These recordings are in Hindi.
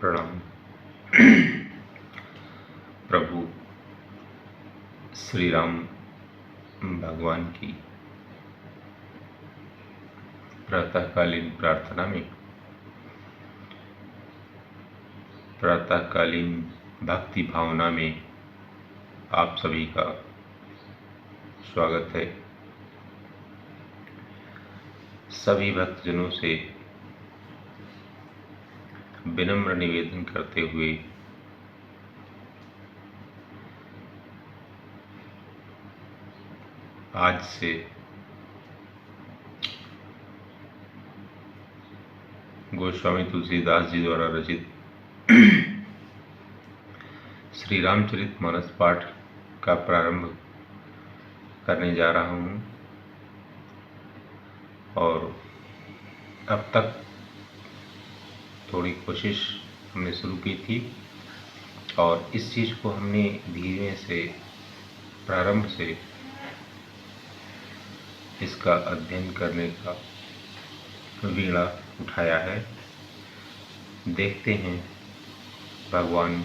प्रणाम। प्रभु श्री राम भगवान की प्रातःकालीन प्रार्थना में प्रातःकालीन भक्ति भावना में आप सभी का स्वागत है। सभी भक्तजनों से विनम्र निवेदन करते हुए आज से गोस्वामी तुलसीदास जी द्वारा रचित श्री रामचरितमानस पाठ का प्रारंभ करने जा रहा हूँ। और अब तक थोड़ी कोशिश हमने शुरू की थी और इस चीज़ को हमने धीरे से प्रारंभ से इसका अध्ययन करने का वीणा उठाया है। देखते हैं भगवान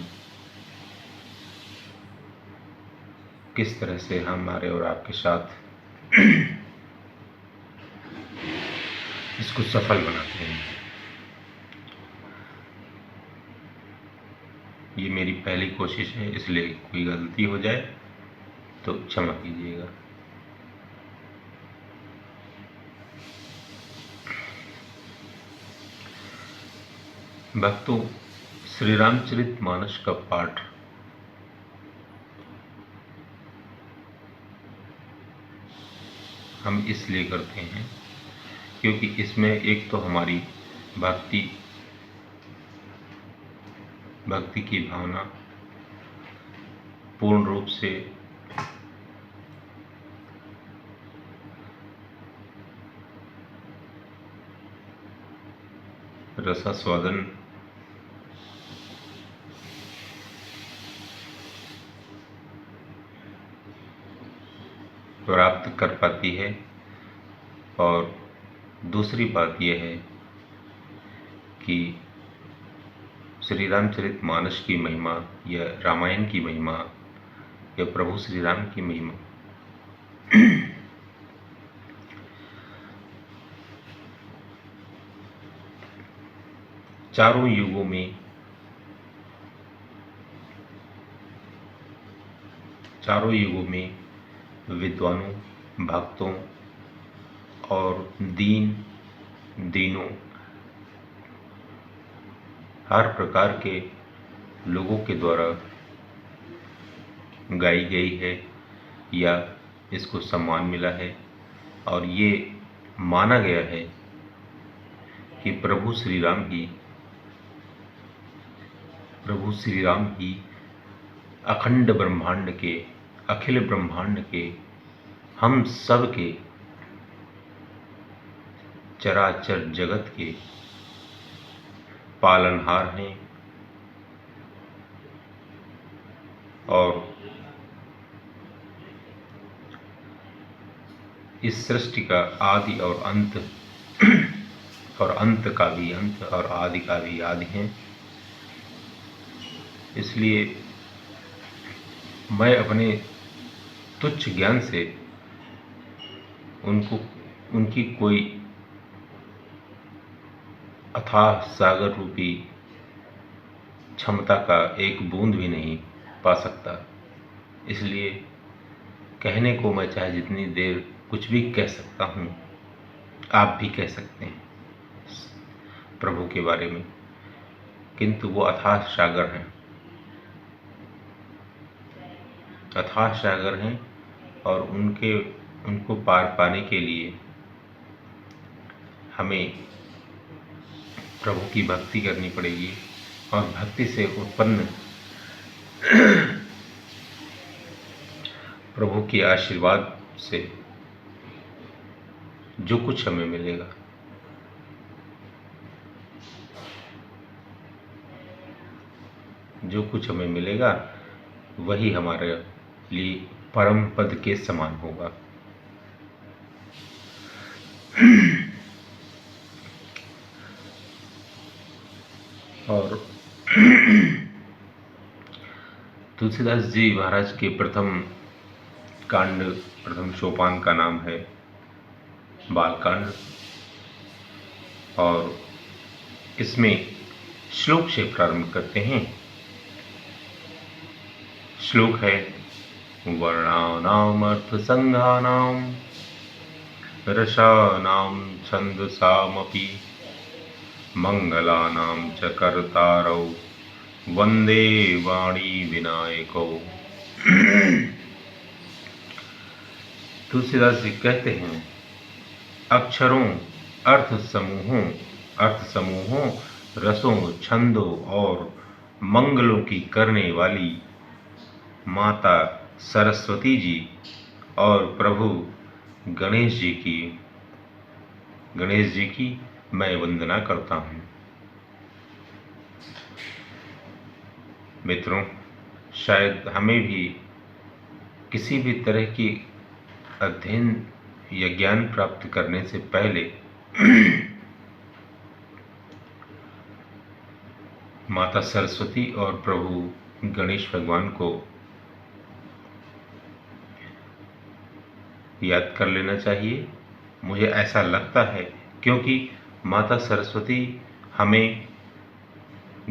किस तरह से हमारे और आपके साथ इसको सफल बनाते हैं। ये मेरी पहली कोशिश है, इसलिए कोई गलती हो जाए तो क्षमा कीजिएगा। भक्तों, श्री रामचरितमानस का पाठ हम इसलिए करते हैं क्योंकि इसमें एक तो हमारी भक्ति की भावना पूर्ण रूप से रसास्वादन प्राप्त कर पाती है। और दूसरी बात यह है कि श्री रामचरितमानस की महिमा या रामायण की महिमा या प्रभु श्री राम की महिमा चारों युगों में विद्वानों, भक्तों और दीनों हर प्रकार के लोगों के द्वारा गाई गई है या इसको सम्मान मिला है। और ये माना गया है कि प्रभु श्री राम ही अखंड ब्रह्मांड के, अखिल ब्रह्मांड के, हम सब के, चराचर जगत के पालनहार हैं। और इस सृष्टि का आदि और अंत और अंत का भी अंत और आदि का भी आदि हैं। इसलिए मैं अपने तुच्छ ज्ञान से उनकी कोई अथाह सागर रूपी क्षमता का एक बूंद भी नहीं पा सकता। इसलिए कहने को मैं चाहे जितनी देर कुछ भी कह सकता हूँ, आप भी कह सकते हैं प्रभु के बारे में, किंतु वो अथाह सागर हैं और उनको पार पाने के लिए हमें प्रभु की भक्ति करनी पड़ेगी। और भक्ति से उत्पन्न प्रभु के आशीर्वाद से जो कुछ हमें मिलेगा वही हमारे लिए परम पद के समान होगा। और तुलसीदास जी महाराज के प्रथम कांड, प्रथम सोपान का नाम है बालकांड, और इसमें श्लोक से प्रारंभ करते हैं। श्लोक है वर्णानाम अर्थसंघानाम रसानाम छंदसामपि मंगलानां च कर्तारौ वंदे वाणी विनायको। तुलसीदास जी कहते हैं, अक्षरों, अर्थ समूहों, रसों, छंदों और मंगलों की करने वाली माता सरस्वती जी और प्रभु गणेश जी की मैं वंदना करता हूँ। मित्रों, शायद हमें भी किसी भी तरह की अध्ययन या ज्ञान प्राप्त करने से पहले माता सरस्वती और प्रभु गणेश भगवान को याद कर लेना चाहिए। मुझे ऐसा लगता है, क्योंकि माता सरस्वती हमें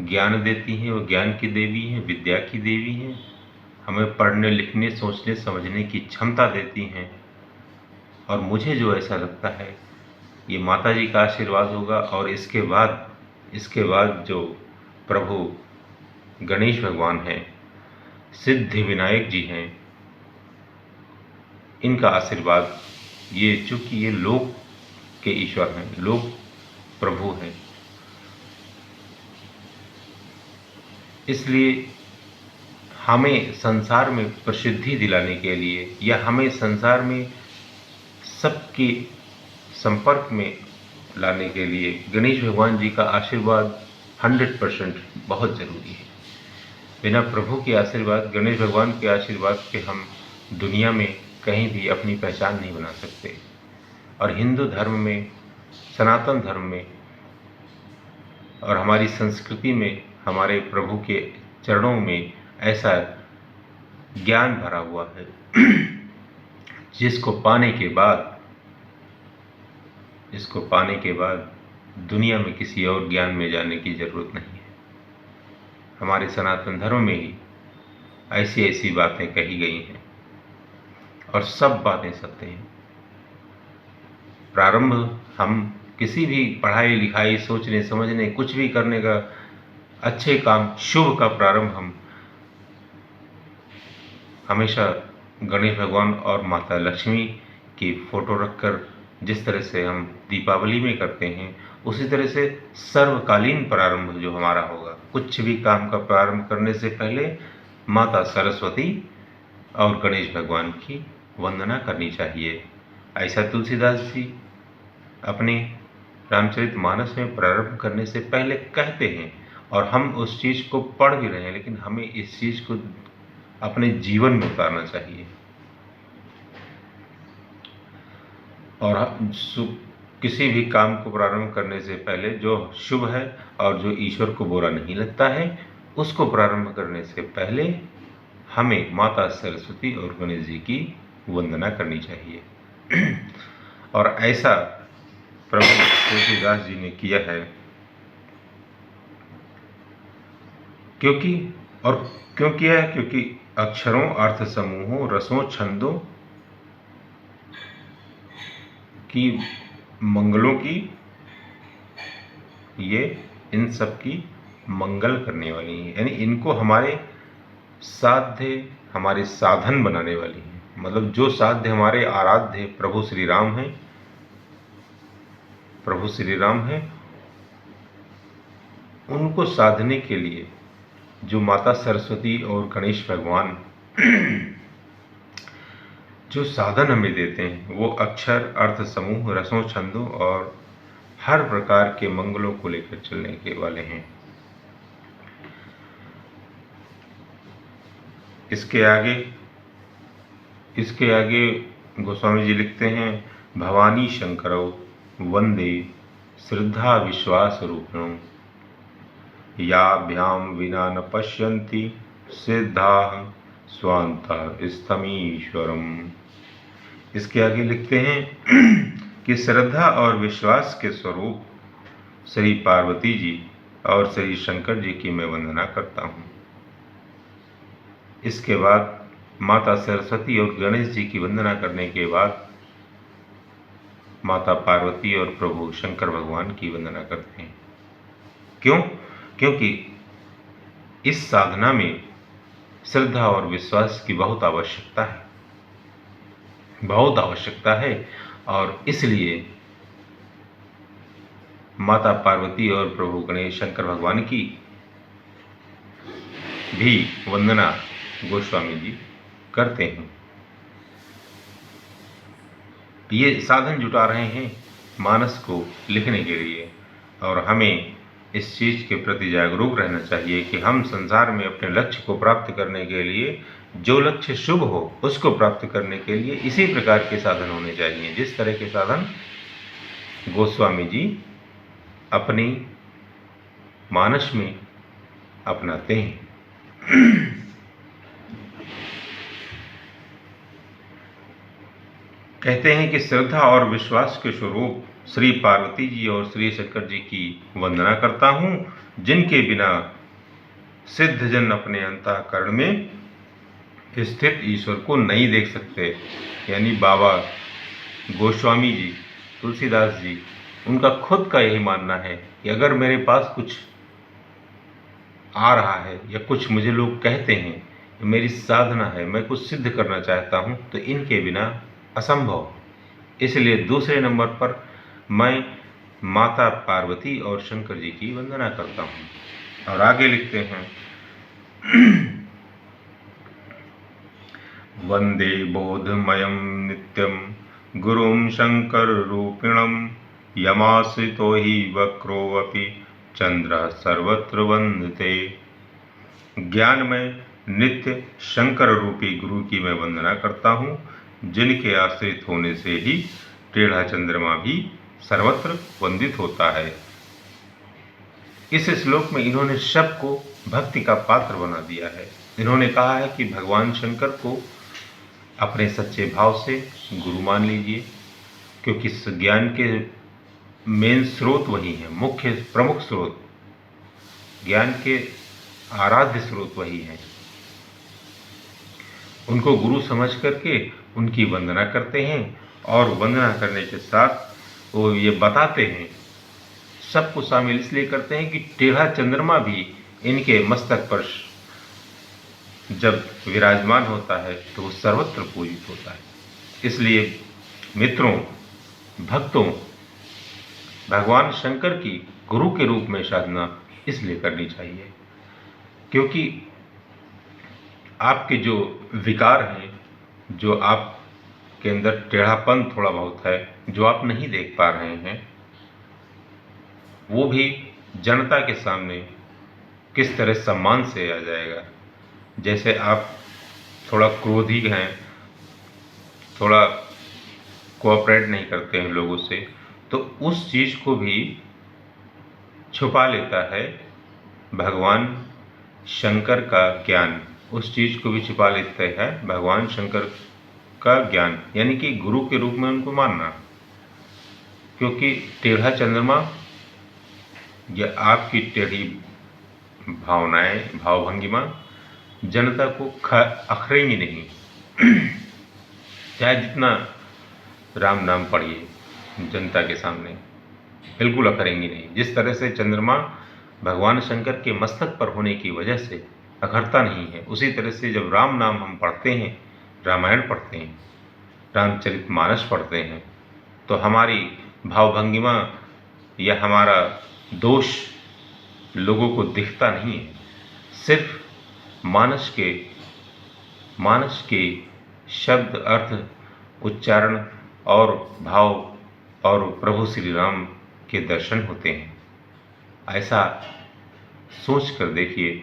ज्ञान देती हैं, वो ज्ञान की देवी हैं, विद्या की देवी हैं, हमें पढ़ने लिखने सोचने समझने की क्षमता देती हैं। और मुझे जो ऐसा लगता है, ये माता जी का आशीर्वाद होगा, और इसके बाद जो प्रभु गणेश भगवान हैं, सिद्धि विनायक जी हैं, इनका आशीर्वाद, ये चूंकि ये लोक के ईश्वर हैं, लोक प्रभु हैं, इसलिए हमें संसार में प्रसिद्धि दिलाने के लिए या हमें संसार में सबके संपर्क में लाने के लिए गणेश भगवान जी का आशीर्वाद 100% बहुत जरूरी है। बिना प्रभु के आशीर्वाद, गणेश भगवान के आशीर्वाद के हम दुनिया में कहीं भी अपनी पहचान नहीं बना सकते। और हिंदू धर्म में, सनातन धर्म में और हमारी संस्कृति में हमारे प्रभु के चरणों में ऐसा ज्ञान भरा हुआ है जिसको पाने के बाद दुनिया में किसी और ज्ञान में जाने की जरूरत नहीं है। हमारे सनातन धर्म में ही ऐसी ऐसी बातें कही गई हैं, और सब बातें सत्य हैं। प्रारंभ हम किसी भी पढ़ाई लिखाई, सोचने समझने, कुछ भी करने का, अच्छे काम, शुभ का प्रारंभ हम हमेशा गणेश भगवान और माता लक्ष्मी की फोटो रखकर, जिस तरह से हम दीपावली में करते हैं, उसी तरह से सर्वकालीन प्रारंभ जो हमारा होगा, कुछ भी काम का प्रारंभ करने से पहले माता सरस्वती और गणेश भगवान की वंदना करनी चाहिए। ऐसा तुलसीदास जी अपने रामचरितमानस में प्रारंभ करने से पहले कहते हैं, और हम उस चीज़ को पढ़ भी रहे हैं, लेकिन हमें इस चीज़ को अपने जीवन में उतारना चाहिए। और किसी भी काम को प्रारंभ करने से पहले जो शुभ है और जो ईश्वर को बुरा नहीं लगता है, उसको प्रारंभ करने से पहले हमें माता सरस्वती और गणेश जी की वंदना करनी चाहिए। और ऐसा प्रभु तुलसीदास जी ने किया है, क्यों किया है? क्योंकि अक्षरों, अर्थ समूहों, रसों, छंदों की, मंगलों की, ये इन सब की मंगल करने वाली है, यानी इनको हमारे साध्य, हमारे साधन बनाने वाली है। मतलब जो साध्य हमारे आराध्य प्रभु श्री राम हैं, उनको साधने के लिए जो माता सरस्वती और गणेश भगवान जो साधन हमें देते हैं, वो अक्षर, अर्थ समूह, रसों, छंदों और हर प्रकार के मंगलों को लेकर चलने के वाले हैं। इसके आगे गोस्वामी जी लिखते हैं, भवानी शंकरौ वंदे श्रद्धा विश्वास रूपिणौ। याभ्यां विना न पश्यन्ति सिद्धाः स्वान्तः स्थमीश्वरम्। इसके आगे लिखते हैं कि श्रद्धा और विश्वास के स्वरूप श्री पार्वती जी और श्री शंकर जी की मैं वंदना करता हूँ। इसके बाद माता सरस्वती और गणेश जी की वंदना करने के बाद माता पार्वती और प्रभु शंकर भगवान की वंदना करते हैं। क्यों? क्योंकि इस साधना में श्रद्धा और विश्वास की बहुत आवश्यकता है और इसलिए माता पार्वती और प्रभु गणेश शंकर भगवान की भी वंदना गोस्वामी जी करते हैं। ये साधन जुटा रहे हैं मानस को लिखने के लिए और हमें इस चीज़ के प्रति जागरूक रहना चाहिए कि हम संसार में अपने लक्ष्य को प्राप्त करने के लिए जो लक्ष्य शुभ हो उसको प्राप्त करने के लिए इसी प्रकार के साधन होने चाहिए जिस तरह के साधन गोस्वामी जी अपनी मानस में अपनाते हैं। कहते हैं कि श्रद्धा और विश्वास के स्वरूप श्री पार्वती जी और श्री शंकर जी की वंदना करता हूँ, जिनके बिना सिद्धजन अपने अंतःकरण में स्थित ईश्वर को नहीं देख सकते। यानी बाबा गोस्वामी जी, तुलसीदास जी, उनका खुद का यही मानना है कि अगर मेरे पास कुछ आ रहा है या कुछ मुझे लोग कहते हैं, मेरी साधना है, मैं कुछ सिद्ध करना चाहता हूँ, तो इनके बिना असंभव। इसलिए दूसरे नंबर पर मैं माता पार्वती और शंकर जी की वंदना करता हूँ। और आगे लिखते हैं वंदे बोधमयं नित्यं गुरुं शंकर रूपिणं यमाश्रितो हि वक्रोऽपि चंद्रः सर्वत्र वंदते। ज्ञानमय नित्य शंकर रूपी गुरु की मैं वंदना करता हूँ, जिनके आश्रित होने से ही टेढ़ा चंद्रमा भी सर्वत्र वंदित होता है। इस श्लोक में इन्होंने शब को भक्ति का पात्र बना दिया है। इन्होंने कहा है कि भगवान शंकर को अपने सच्चे भाव से गुरु मान लीजिए, क्योंकि इस ज्ञान के मेन स्रोत वही हैं, मुख्य प्रमुख स्रोत, ज्ञान के आराध्य स्रोत वही हैं। उनको गुरु समझ करके उनकी वंदना करते हैं और वंदना करने के साथ वो ये बताते हैं, सबको शामिल इसलिए करते हैं कि टेढ़ा चंद्रमा भी इनके मस्तक पर जब विराजमान होता है तो वो सर्वत्र पूजित होता है। इसलिए मित्रों, भक्तों, भगवान शंकर की गुरु के रूप में साधना इसलिए करनी चाहिए क्योंकि आपके जो विकार हैं, जो आपके अंदर टेढ़ापन थोड़ा बहुत है, जो आप नहीं देख पा रहे हैं, वो भी जनता के सामने किस तरह सम्मान से आ जाएगा। जैसे आप थोड़ा क्रोधी हैं, थोड़ा कोऑपरेट नहीं करते हैं लोगों से, तो उस चीज़ को भी छुपा लेता है भगवान शंकर का ज्ञान। उस चीज़ को भी छुपा लेते हैं भगवान शंकर का ज्ञान, यानी कि गुरु के रूप में उनको मानना। क्योंकि टेढ़ा चंद्रमा या आपकी टेढ़ी भावनाएं, भावभंगिमा जनता को अखरेंगी नहीं। चाहे जितना राम नाम पढ़िए जनता के सामने, बिल्कुल अखरेंगी नहीं। जिस तरह से चंद्रमा भगवान शंकर के मस्तक पर होने की वजह से अखरता नहीं है, उसी तरह से जब राम नाम हम पढ़ते हैं, रामायण पढ़ते हैं, रामचरितमानस पढ़ते हैं, तो हमारी भावभंगिमा या हमारा दोष लोगों को दिखता नहीं है। सिर्फ मानस के शब्द, अर्थ, उच्चारण और भाव और प्रभु श्री राम के दर्शन होते हैं। ऐसा सोच कर देखिए,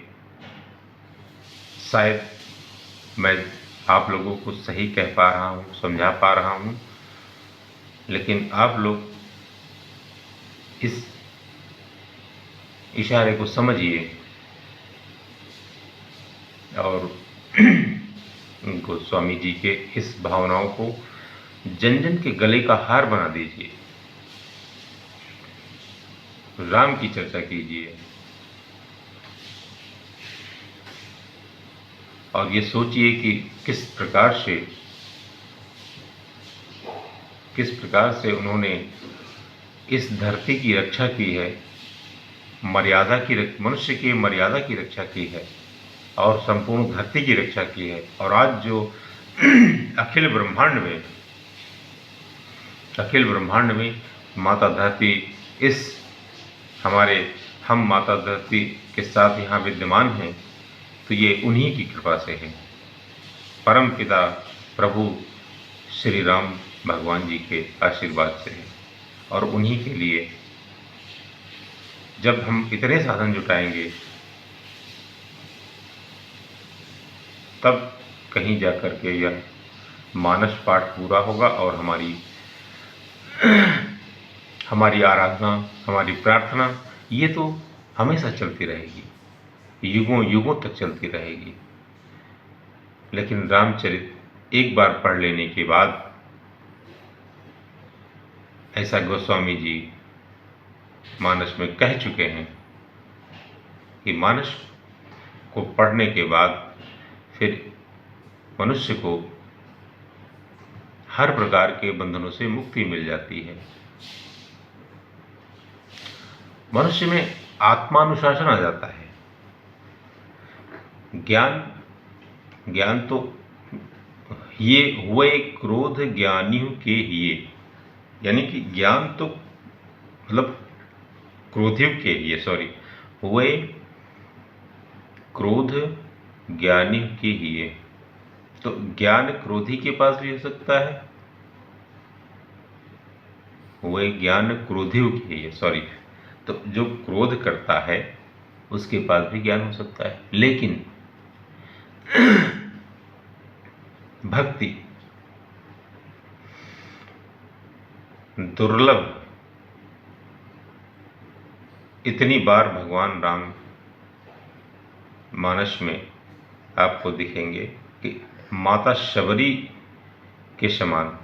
शायद मैं आप लोगों को सही कह पा रहा हूँ, समझा पा रहा हूँ, लेकिन आप लोग इस इशारे को समझिए और गोस्वामी जी के इस भावनाओं को जन जन के गले का हार बना दीजिए। राम की चर्चा कीजिए और ये सोचिए कि किस प्रकार से उन्होंने इस धरती की रक्षा की है, मनुष्य की मर्यादा की रक्षा की है और संपूर्ण धरती की रक्षा की है। और आज जो अखिल ब्रह्मांड में माता धरती हम माता धरती के साथ यहाँ विद्यमान हैं, तो ये उन्हीं की कृपा से है, परम पिता प्रभु श्री राम भगवान जी के आशीर्वाद से है। और उन्हीं के लिए जब हम इतने साधन जुटाएंगे तब कहीं जाकर के यह मानस पाठ पूरा होगा और हमारी आराधना, हमारी प्रार्थना ये तो हमेशा चलती रहेगी, युगों युगों तक चलती रहेगी। लेकिन रामचरित एक बार पढ़ लेने के बाद, ऐसा गोस्वामी जी मानस में कह चुके हैं कि मानस को पढ़ने के बाद फिर मनुष्य को हर प्रकार के बंधनों से मुक्ति मिल जाती है। मनुष्य में आत्मानुशासन आ जाता है। ज्ञान तो ये हुए क्रोध ज्ञानियों के हिये, यानी कि ज्ञान तो मतलब क्रोधियों के लिए, हुए क्रोध ज्ञानी के हिये। तो ज्ञान क्रोधी के पास भी हो सकता है, हुए ज्ञान क्रोधियों के हिये, तो जो क्रोध करता है उसके पास भी ज्ञान हो सकता है। लेकिन भक्ति दुर्लभ, इतनी बार भगवान राम मानस में आपको दिखेंगे कि माता शबरी के समान,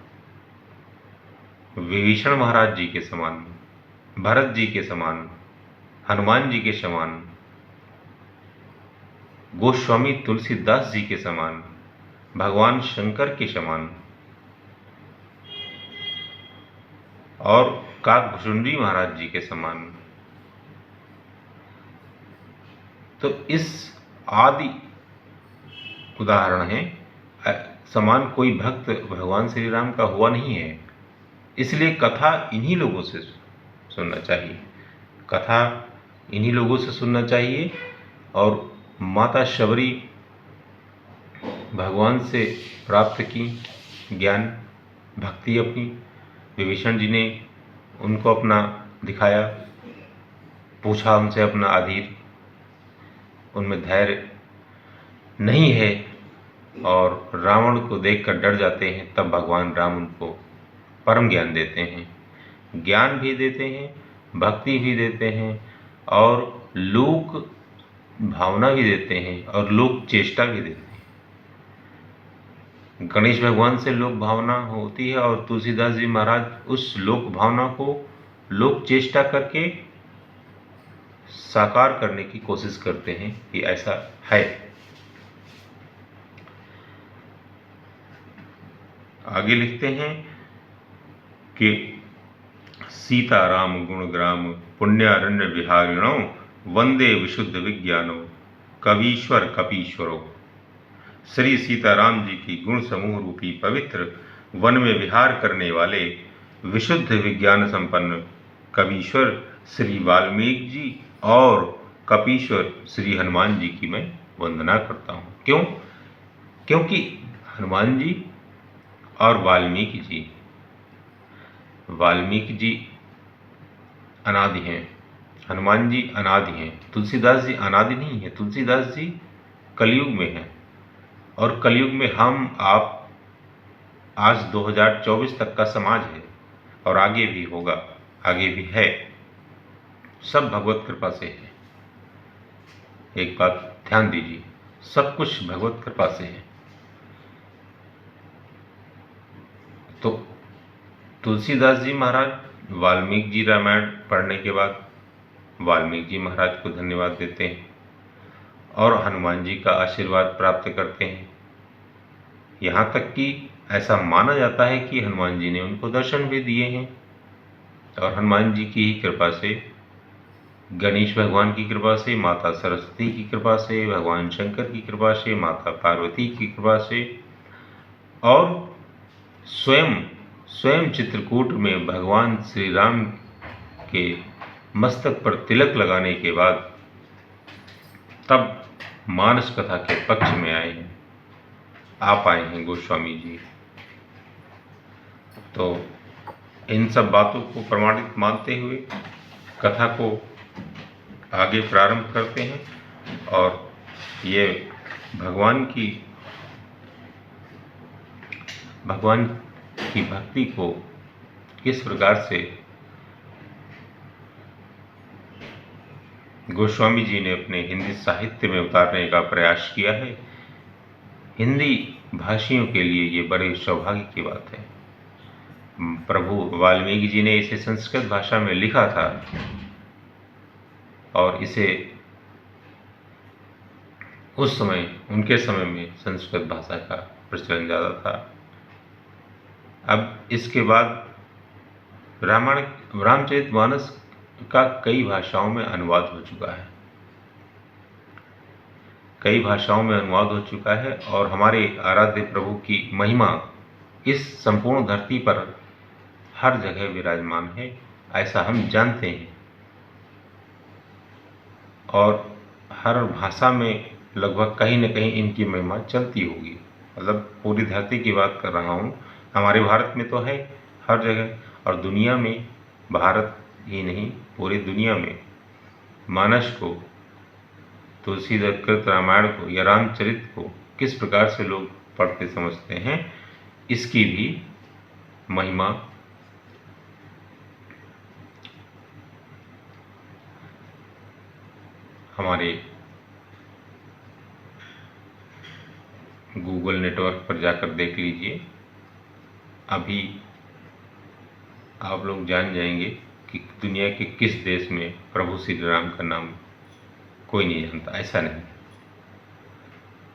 विभीषण महाराज जी के समान, भरत जी के समान, हनुमान जी के समान, गोस्वामी तुलसीदास जी के समान, भगवान शंकर के समान और काकभुजुंडी महाराज जी के समान। तो इस आदि उदाहरण है, समान कोई भक्त भगवान श्री राम का हुआ नहीं है। इसलिए कथा इन्हीं लोगों से सुनना चाहिए और माता शबरी भगवान से प्राप्त की ज्ञान भक्ति अपनी, विभीषण जी ने उनको अपना दिखाया, पूछा उनसे अपना अधीर, उनमें धैर्य नहीं है और रावण को देखकर डर जाते हैं, तब भगवान राम उनको परम ज्ञान देते हैं, ज्ञान भी देते हैं, भक्ति भी देते हैं और लोक भावना भी देते हैं और लोक चेष्टा भी देते हैं। गणेश भगवान से लोक भावना होती है और तुलसीदास जी महाराज उस लोक भावना को लोक चेष्टा करके साकार करने की कोशिश करते हैं कि ऐसा है। आगे लिखते हैं कि सीताराम गुणग्राम पुण्यारण्य विहारिणो वंदे विशुद्ध विज्ञानो कवीश्वर कपीश्वरो। श्री सीताराम जी की गुण समूह रूपी पवित्र वन में विहार करने वाले विशुद्ध विज्ञान संपन्न कवीश्वर श्री वाल्मीकि जी और कपीश्वर श्री हनुमान जी की मैं वंदना करता हूँ। क्यों? क्योंकि हनुमान जी और वाल्मीकि जी अनादि हैं, हनुमान जी अनादि हैं, तुलसीदास जी अनादि नहीं है। तुलसीदास जी कलयुग में हैं और कलयुग में हम आप आज 2024 तक का समाज है और आगे भी होगा, आगे भी है, सब भगवत कृपा से है। एक बात ध्यान दीजिए, सब कुछ भगवत कृपा से है। तो तुलसीदास जी महाराज वाल्मीकि जी रामायण पढ़ने के बाद वाल्मीकि जी महाराज को धन्यवाद देते हैं और हनुमान जी का आशीर्वाद प्राप्त करते हैं। यहाँ तक कि ऐसा माना जाता है कि हनुमान जी ने उनको दर्शन भी दिए हैं। और हनुमान जी की ही कृपा से, गणेश भगवान की कृपा से, माता सरस्वती की कृपा से, भगवान शंकर की कृपा से, माता पार्वती की कृपा से और स्वयं चित्रकूट में भगवान श्री राम के मस्तक पर तिलक लगाने के बाद तब मानस कथा के पक्ष में आए हैं, आप आए हैं गोस्वामी जी। तो इन सब बातों को प्रमाणित मानते हुए कथा को आगे प्रारंभ करते हैं और ये भगवान की भक्ति को किस प्रकार से गोस्वामी जी ने अपने हिंदी साहित्य में उतारने का प्रयास किया है। हिंदी भाषियों के लिए ये बड़े सौभाग्य की बात है। प्रभु वाल्मीकि जी ने इसे संस्कृत भाषा में लिखा था और इसे उस समय, उनके समय में संस्कृत भाषा का प्रचलन ज़्यादा था। अब इसके बाद रामचरितमानस का कई भाषाओं में अनुवाद हो चुका है, कई भाषाओं में अनुवाद हो चुका है और हमारे आराध्य प्रभु की महिमा इस संपूर्ण धरती पर हर जगह विराजमान है, ऐसा हम जानते हैं। और हर भाषा में लगभग कहीं न कहीं इनकी महिमा चलती होगी। मतलब पूरी धरती की बात कर रहा हूँ, हमारे भारत में तो है हर जगह, और दुनिया में, भारत ही नहीं पूरी दुनिया में मानस को, तुलसीदास कृत रामायण को या रामचरित को किस प्रकार से लोग पढ़ते समझते हैं, इसकी भी महिमा हमारे गूगल नेटवर्क पर जाकर देख लीजिए। अभी आप लोग जान जाएंगे कि दुनिया के किस देश में प्रभु श्री राम का नाम कोई नहीं जानता। ऐसा नहीं,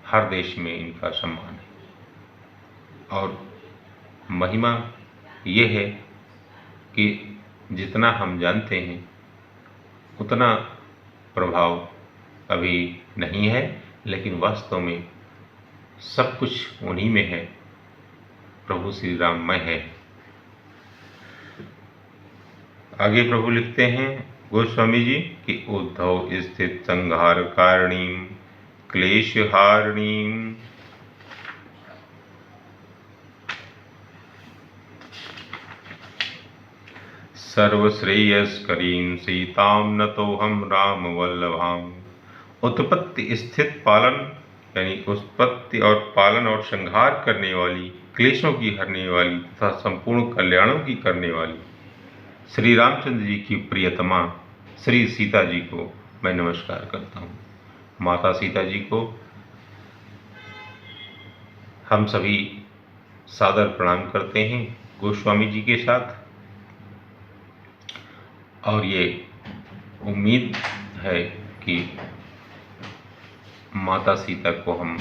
हर देश में इनका सम्मान है। और महिमा ये है कि जितना हम जानते हैं उतना प्रभाव अभी नहीं है, लेकिन वास्तव में सब कुछ उन्हीं में है, प्रभु श्री राममय है। आगे प्रभु लिखते हैं गोस्वामी जी कि उद्धव स्थित संहार कारणीम क्लेश हारणीम सर्वश्रेयस्करीं सीतां नतोऽहं राम वल्लभाम। उत्पत्ति स्थित पालन, यानी उत्पत्ति और पालन और संहार करने वाली, क्लेशों की हरने वाली तथा संपूर्ण कल्याणों की करने वाली श्री रामचंद्र जी की प्रियतमा श्री सीता जी को मैं नमस्कार करता हूँ। माता सीता जी को हम सभी सादर प्रणाम करते हैं गोस्वामी जी के साथ, और ये उम्मीद है कि माता सीता को हम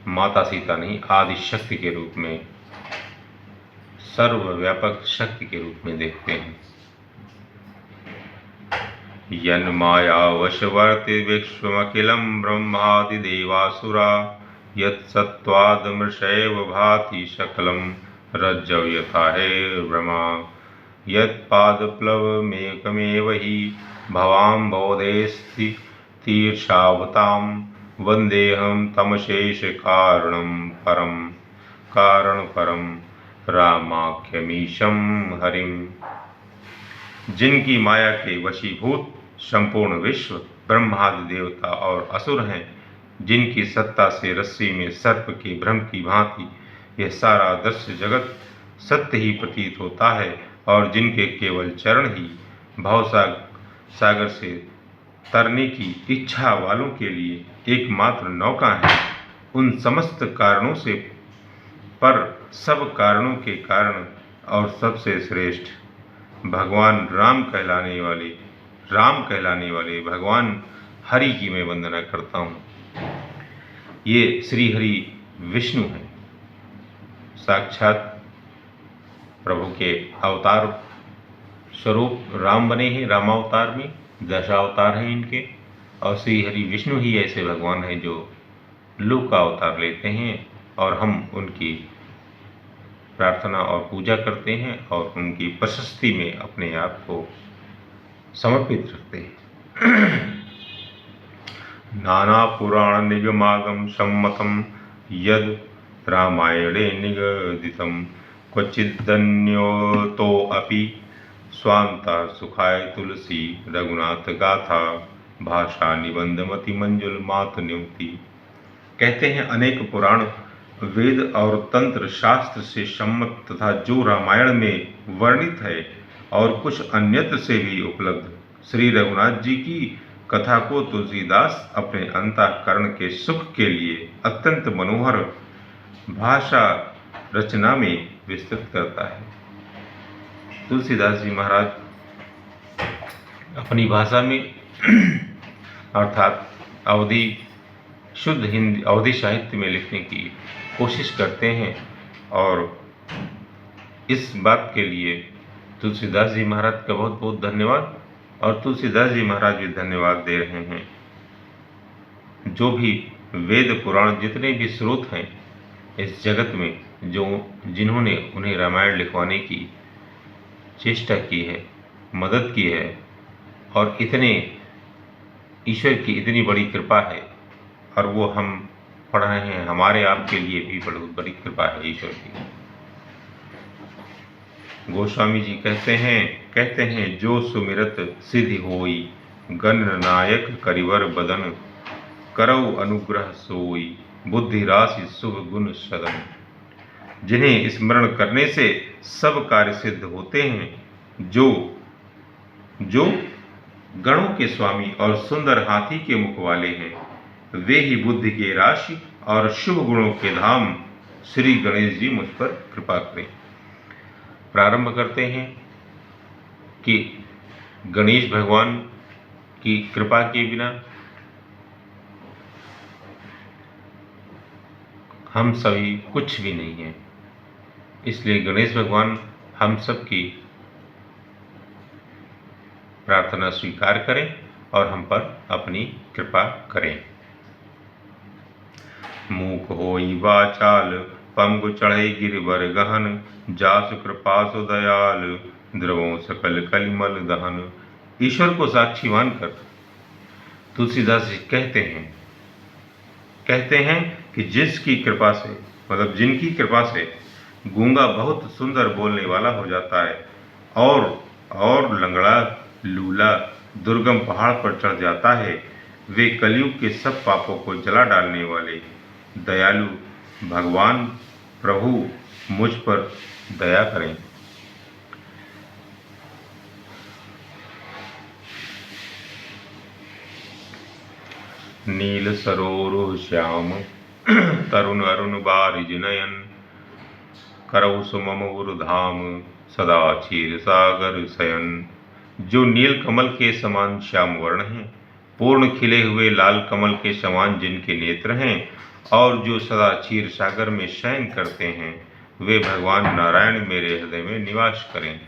माता सीता नहीं, आदि शक्ति के रूप में, सर्वव्यापक शक्ति के रूप में देखते हैं। यन्माया वशवर्ति विश्वमखिलं ब्रह्मादि देवासुरा यत्सत्त्वादमृषैव भाति सकलं रज्जौ यथा हेर्भ्रमा यत्पादप्लवमेकमेव हि भवाम्बोधेऽस्ति तीर्षावतां वन्देऽहं तमशेषकारणं परं रामाख्यमीशं हरिम्। जिनकी माया के वशीभूत संपूर्ण विश्व, ब्रह्मादि देवता और असुर हैं, जिनकी सत्ता से रस्सी में सर्प के भ्रम की भांति यह सारा दृश्य जगत सत्य ही प्रतीत होता है, और जिनके केवल चरण ही भवसागर से तरने की इच्छा वालों के लिए एकमात्र नौका है। उन समस्त कारणों से पर सब कारणों के कारण और सबसे श्रेष्ठ भगवान राम कहलाने वाले भगवान हरि की मैं वंदना करता हूँ। ये श्री हरि विष्णु हैं, साक्षात प्रभु के अवतार स्वरूप राम बने हैं। रामावतार में 10 अवतार हैं इनके, और श्री हरि विष्णु ही ऐसे भगवान हैं जो लोक का अवतार लेते हैं, और हम उनकी प्रार्थना और पूजा करते हैं और उनकी प्रशस्ति में अपने आप को समर्पित रखते हैं। नाना पुराण निगमागम सम्मतम यद रामायणे निगदितम क्वचिदन्योतो अपि स्वांता सुखाय तुलसी रघुनाथ गाथा भाषा निबंधमति मंजुल मात नियुक्ति। कहते हैं अनेक पुराण, वेद और तंत्र शास्त्र से सम्मत तथा जो रामायण में वर्णित है और कुछ अन्यत्र से भी उपलब्ध श्री रघुनाथ जी की कथा को तुलसीदास अपने अंतःकरण के सुख के लिए अत्यंत मनोहर भाषा रचना में विस्तृत करता है। तुलसीदास जी महाराज अपनी भाषा में अर्थात अवधी शुद्ध हिंदी अवधी साहित्य में लिखने की कोशिश करते हैं, और इस बात के लिए तुलसीदास जी महाराज का बहुत बहुत धन्यवाद। और तुलसीदास जी महाराज भी धन्यवाद दे रहे हैं। जो भी वेद पुराण जितने भी स्रोत हैं इस जगत में, जिन्होंने उन्हें रामायण लिखवाने की चेष्टा की है, मदद की है, और इतने ईश्वर की इतनी बड़ी कृपा है, और वो हम पढ़ रहे हैं, हमारे आपके लिए भी बहुत बड़ी कृपा है ईश्वर की। गोस्वामी जी कहते हैं जो सुमिरत सिद्धि होई गणनायक करिवर बदन करौ अनुग्रह सोई बुद्धि राशि शुभ गुण सदन। जिन्हें स्मरण करने से सब कार्य सिद्ध होते हैं, जो गणों के स्वामी और सुंदर हाथी के मुख वाले हैं, वे ही बुद्धि के राशि और शुभ गुणों के धाम श्री गणेश जी मुझ पर कृपा करें। प्रारंभ करते हैं कि गणेश भगवान की कृपा के बिना हम सभी कुछ भी नहीं हैं। इसलिए गणेश भगवान हम सब की प्रार्थना स्वीकार करें और हम पर अपनी कृपा करें। मूक होई वाचाल पंगु चढ़े गिरिवर गहन जासु कृपा सु दयाल द्रवों सकल कलिमल दहन। ईश्वर को साक्षी मानकर तुलसीदास जी कहते हैं कि जिसकी कृपा से मतलब जिनकी कृपा से गूंगा बहुत सुंदर बोलने वाला हो जाता है, और लंगड़ा लूला दुर्गम पहाड़ पर चढ़ जाता है, वे कलयुग के सब पापों को जला डालने वाले दयालु भगवान प्रभु मुझ पर दया करें। नील सरोरु श्याम तरुण अरुण बारिज नयन करौ सुमम उर्धाम सदा क्षीर सागर शयन। जो नील कमल के समान श्याम वर्ण हैं, पूर्ण खिले हुए लाल कमल के समान जिनके नेत्र हैं, और जो सदा क्षीर सागर में शयन करते हैं, वे भगवान नारायण मेरे हृदय में निवास करें।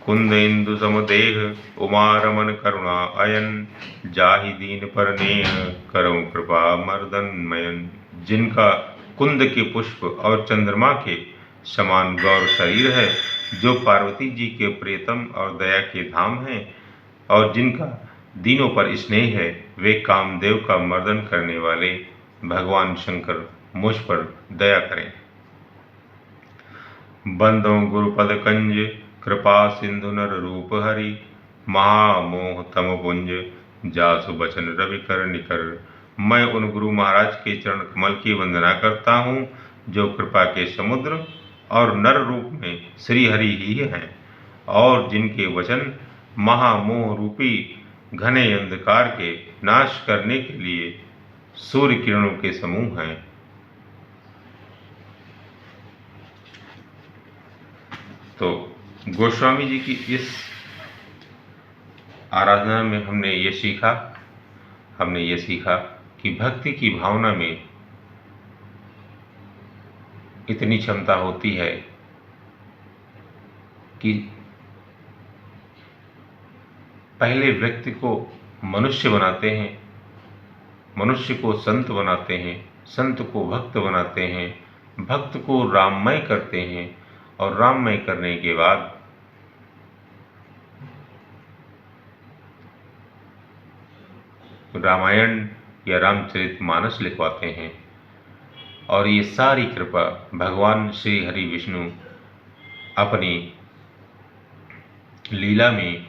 कुंद इंदु समदेह उमा रमन करुणा अयन जाहि दीन पर नेह करऊं कृपा मर्दन मयन। जिनका कुंद के पुष्प और चंद्रमा के समान गौर शरीर है, जो पार्वती जी के प्रियतम और दया के धाम हैं, और जिनका दीनों पर स्नेह है, वे कामदेव का मर्दन करने वाले भगवान शंकर मुझ पर दया करें। बंदो गुरुपद कंज कृपा सिंधु नर रूप हरि महामोह तम पुंज जासु बचन रवि कर निकर। मैं उन गुरु महाराज के चरण कमल की वंदना करता हूँ, जो कृपा के समुद्र और नर रूप में श्री हरि ही हैं, और जिनके वचन महामोह रूपी घने अंधकार के नाश करने के लिए सूर्य किरणों के समूह हैं। तो गोस्वामी जी की इस आराधना में हमने ये सीखा कि भक्ति की भावना में इतनी क्षमता होती है कि पहले व्यक्ति को मनुष्य बनाते हैं, मनुष्य को संत बनाते हैं, संत को भक्त बनाते हैं, भक्त को राममय करते हैं और राममय करने के बाद रामायण या रामचरितमानस लिखवाते हैं। और ये सारी कृपा भगवान श्री हरि विष्णु अपनी लीला में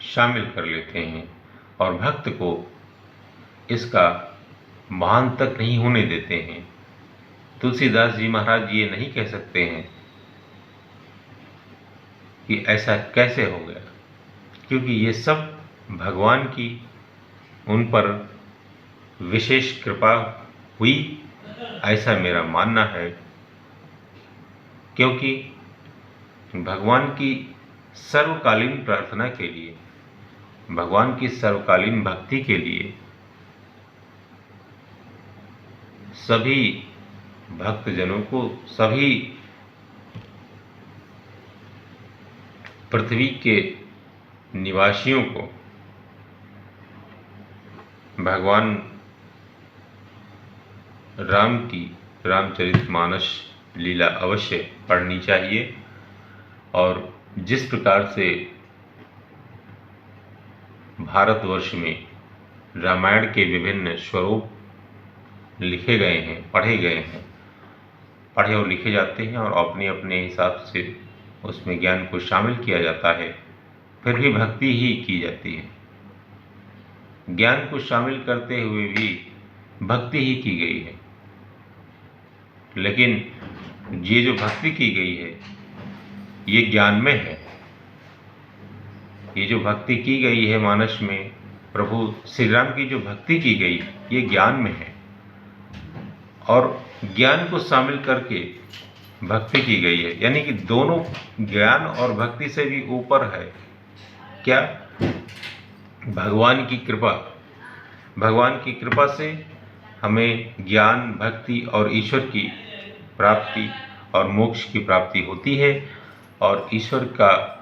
शामिल कर लेते हैं और भक्त को इसका भान तक नहीं होने देते हैं। तुलसीदास जी महाराज ये नहीं कह सकते हैं कि ऐसा कैसे हो गया, क्योंकि ये सब भगवान की उन पर विशेष कृपा हुई, ऐसा मेरा मानना है। क्योंकि भगवान की सर्वकालीन प्रार्थना के लिए, भगवान की सर्वकालीन भक्ति के लिए सभी भक्तजनों को, सभी पृथ्वी के निवासियों को भगवान राम की रामचरितमानस लीला अवश्य पढ़नी चाहिए। और जिस प्रकार से भारतवर्ष में रामायण के विभिन्न स्वरूप लिखे गए हैं, पढ़े और लिखे जाते हैं और अपने अपने हिसाब से उसमें ज्ञान को शामिल किया जाता है, फिर भी भक्ति ही की जाती है। ज्ञान को शामिल करते हुए भी भक्ति ही की गई है। लेकिन ये जो भक्ति की गई है ये ज्ञान में है। ये जो भक्ति की गई है मानस में, प्रभु श्री राम की जो भक्ति की गई ये ज्ञान में है। और ज्ञान को शामिल करके भक्ति की गई है, यानी कि दोनों ज्ञान और भक्ति से भी ऊपर है क्या? भगवान की कृपा। भगवान की कृपा से हमें ज्ञान, भक्ति और ईश्वर की प्राप्ति और मोक्ष की प्राप्ति होती है और ईश्वर का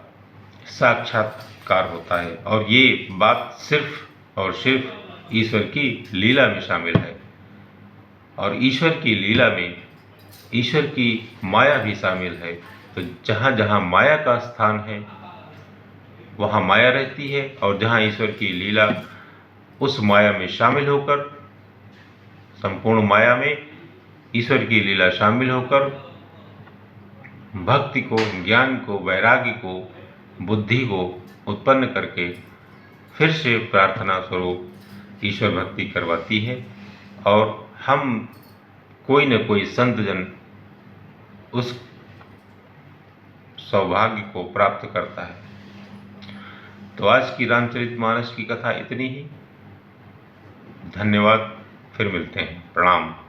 साक्षात्कार होता है। और ये बात सिर्फ और सिर्फ ईश्वर की लीला में शामिल है। और ईश्वर की लीला में ईश्वर की माया भी शामिल है। तो जहाँ जहाँ माया का स्थान है वहाँ माया रहती है, और जहाँ ईश्वर की लीला उस माया में शामिल होकर, संपूर्ण माया में ईश्वर की लीला शामिल होकर भक्ति को, ज्ञान को, वैराग्य को, बुद्धि को उत्पन्न करके फिर से प्रार्थना स्वरूप ईश्वर भक्ति करवाती है। और हम कोई न कोई संत जन उस सौभाग्य को प्राप्त करता है। तो आज की रामचरितमानस की कथा इतनी ही। धन्यवाद, फिर मिलते हैं। प्रणाम।